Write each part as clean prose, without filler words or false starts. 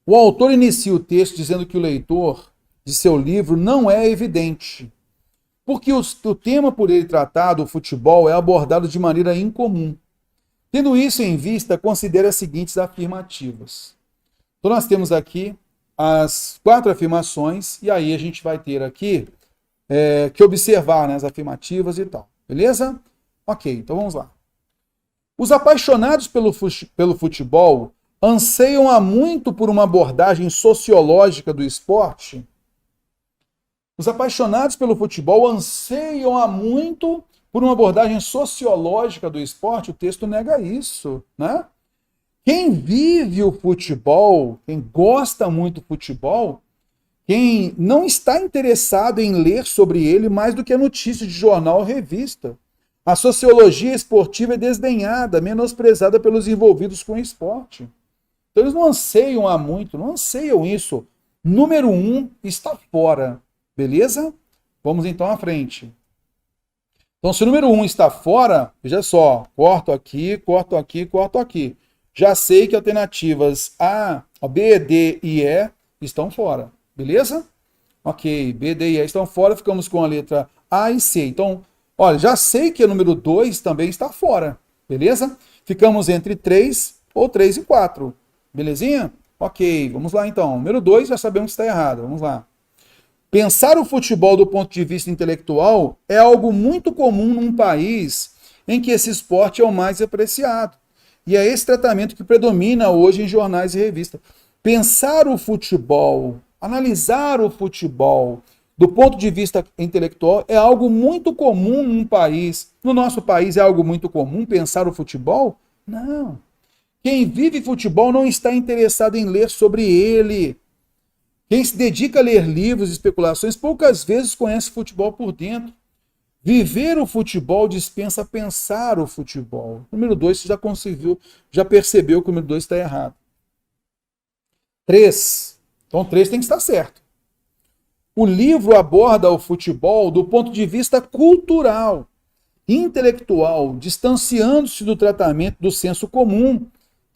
O autor inicia o texto dizendo que o leitor de seu livro não é evidente, porque o tema por ele tratado, o futebol, é abordado de maneira incomum. Tendo isso em vista, considere as seguintes afirmativas. Então nós temos aqui as 4 afirmações, e aí a gente vai ter aqui que observar, né, as afirmativas e tal. Beleza? Ok, então vamos lá. Os apaixonados pelo futebol anseiam há muito por uma abordagem sociológica do esporte? Os apaixonados pelo futebol anseiam há muito por uma abordagem sociológica do esporte? O texto nega isso, né? Quem vive o futebol, quem gosta muito do futebol, quem não está interessado em ler sobre ele mais do que a notícia de jornal ou revista. A sociologia esportiva é desdenhada, menosprezada pelos envolvidos com o esporte. Então eles não anseiam há muito, não anseiam isso. Número 1 está fora, beleza? Vamos então à frente. Então se o número 1 está fora, veja só, corto aqui, corto aqui, corto aqui. Já sei que alternativas A, B, D e E estão fora, beleza? Ok, B, D e E estão fora, ficamos com a letra A e C. Então, olha, já sei que o número 2 também está fora, beleza? Ficamos entre 3 ou 3 e 4, belezinha? Ok, vamos lá então. Número 2 já sabemos que está errado, vamos lá. Pensar o futebol do ponto de vista intelectual é algo muito comum num país em que esse esporte é o mais apreciado. E é esse tratamento que predomina hoje em jornais e revistas. Pensar o futebol, analisar o futebol do ponto de vista intelectual é algo muito comum num país. No nosso país é algo muito comum pensar o futebol? Não. Quem vive futebol não está interessado em ler sobre ele. Quem se dedica a ler livros e especulações poucas vezes conhece futebol por dentro. Viver o futebol dispensa pensar o futebol. Número 2, você já conseguiu, já percebeu que o número 2 está errado. 3. Então 3 tem que estar certo. O livro aborda o futebol do ponto de vista cultural, intelectual, distanciando-se do tratamento do senso comum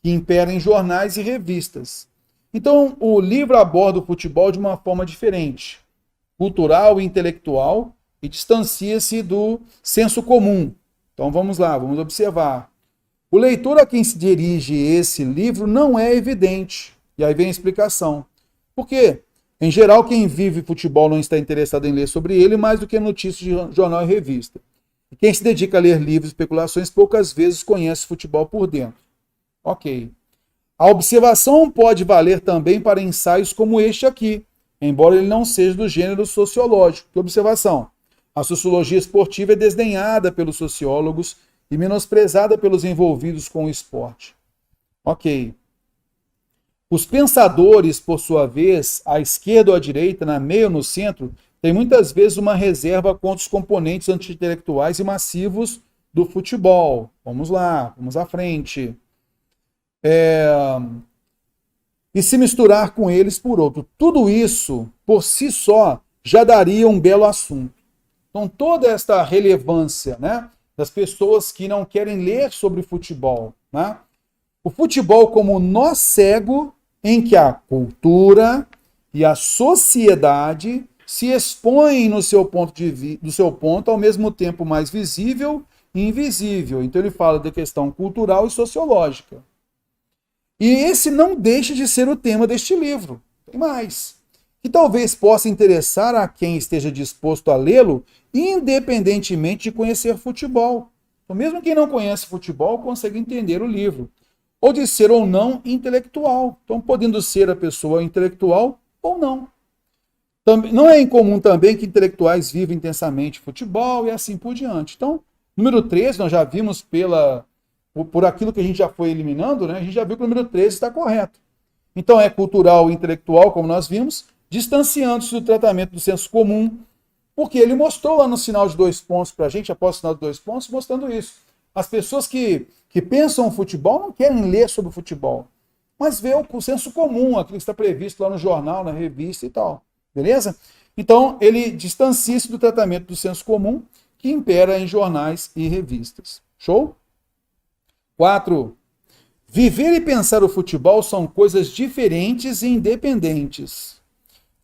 que impera em jornais e revistas. Então, o livro aborda o futebol de uma forma diferente, cultural e intelectual, e distancia-se do senso comum. Então vamos lá, vamos observar. O leitor a quem se dirige esse livro não é evidente. E aí vem a explicação. Por quê? Em geral, quem vive futebol não está interessado em ler sobre ele mais do que notícias de jornal e revista. E quem se dedica a ler livros e especulações poucas vezes conhece futebol por dentro. Ok. A observação pode valer também para ensaios como este aqui, embora ele não seja do gênero sociológico. Que observação? A sociologia esportiva é desdenhada pelos sociólogos e menosprezada pelos envolvidos com o esporte. Ok. Os pensadores, por sua vez, à esquerda ou à direita, na meia ou no centro, têm muitas vezes uma reserva contra os componentes anti-intelectuais e massivos do futebol. Vamos lá, vamos à frente. E se misturar com eles por outro. Tudo isso, por si só, já daria um belo assunto. Então, toda esta relevância, né, das pessoas que não querem ler sobre futebol. Né? O futebol como nó cego em que a cultura e a sociedade se expõem no seu ponto ao mesmo tempo mais visível e invisível. Então, ele fala da questão cultural e sociológica. E esse não deixa de ser o tema deste livro. Tem mais. Que talvez possa interessar a quem esteja disposto a lê-lo, independentemente de conhecer futebol. Então, mesmo quem não conhece futebol consegue entender o livro, ou de ser ou não intelectual. Então, podendo ser a pessoa intelectual ou não. Não é incomum também que intelectuais vivam intensamente futebol e assim por diante. Então, número 13, nós já vimos por aquilo que a gente já foi eliminando, né? A gente já viu que o número 13 está correto. Então, é cultural e intelectual, como nós vimos, distanciando-se do tratamento do senso comum, porque ele mostrou lá no sinal de 2 pontos para a gente, após o sinal de 2 pontos, mostrando isso. As pessoas que pensam no futebol não querem ler sobre o futebol, mas vê o senso comum, aquilo que está previsto lá no jornal, na revista e tal. Beleza? Então, ele distancia-se do tratamento do senso comum que impera em jornais e revistas. Show? 4. Viver e pensar o futebol são coisas diferentes e independentes.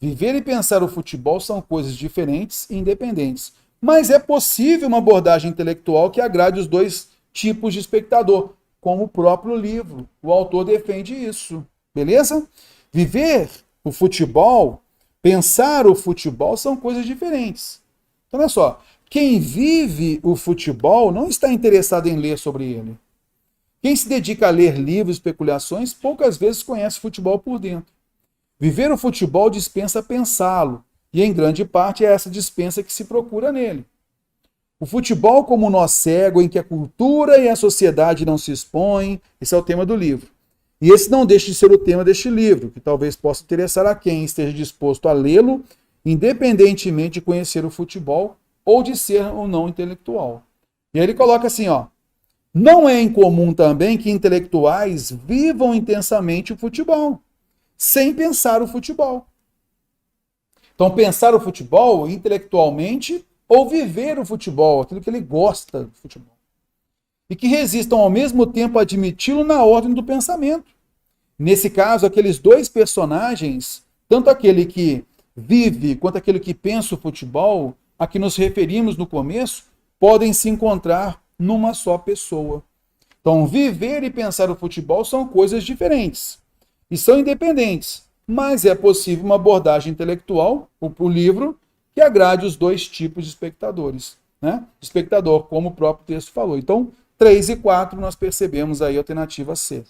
Viver e pensar o futebol são coisas diferentes e independentes. Mas é possível uma abordagem intelectual que agrade os dois tipos de espectador, como o próprio livro. O autor defende isso. Beleza? Viver o futebol, pensar o futebol são coisas diferentes. Então, olha só. Quem vive o futebol não está interessado em ler sobre ele. Quem se dedica a ler livros e especulações poucas vezes conhece futebol por dentro. Viver o futebol dispensa pensá-lo, e em grande parte é essa dispensa que se procura nele. O futebol como um nó cego em que a cultura e a sociedade não se expõem, esse é o tema do livro. E esse não deixa de ser o tema deste livro, que talvez possa interessar a quem esteja disposto a lê-lo, independentemente de conhecer o futebol ou de ser ou não intelectual. E aí ele coloca assim, ó, não é incomum também que intelectuais vivam intensamente o futebol, sem pensar o futebol. Então, pensar o futebol intelectualmente ou viver o futebol, aquilo que ele gosta do futebol. E que resistam ao mesmo tempo a admiti-lo na ordem do pensamento. Nesse caso, aqueles dois personagens, tanto aquele que vive quanto aquele que pensa o futebol, a que nos referimos no começo, podem se encontrar numa só pessoa. Então, viver e pensar o futebol são coisas diferentes e são independentes, mas é possível uma abordagem intelectual, o livro, que agrade os dois tipos de espectadores. Né? Espectador, como o próprio texto falou. Então, 3 e 4 nós percebemos aí a alternativa C.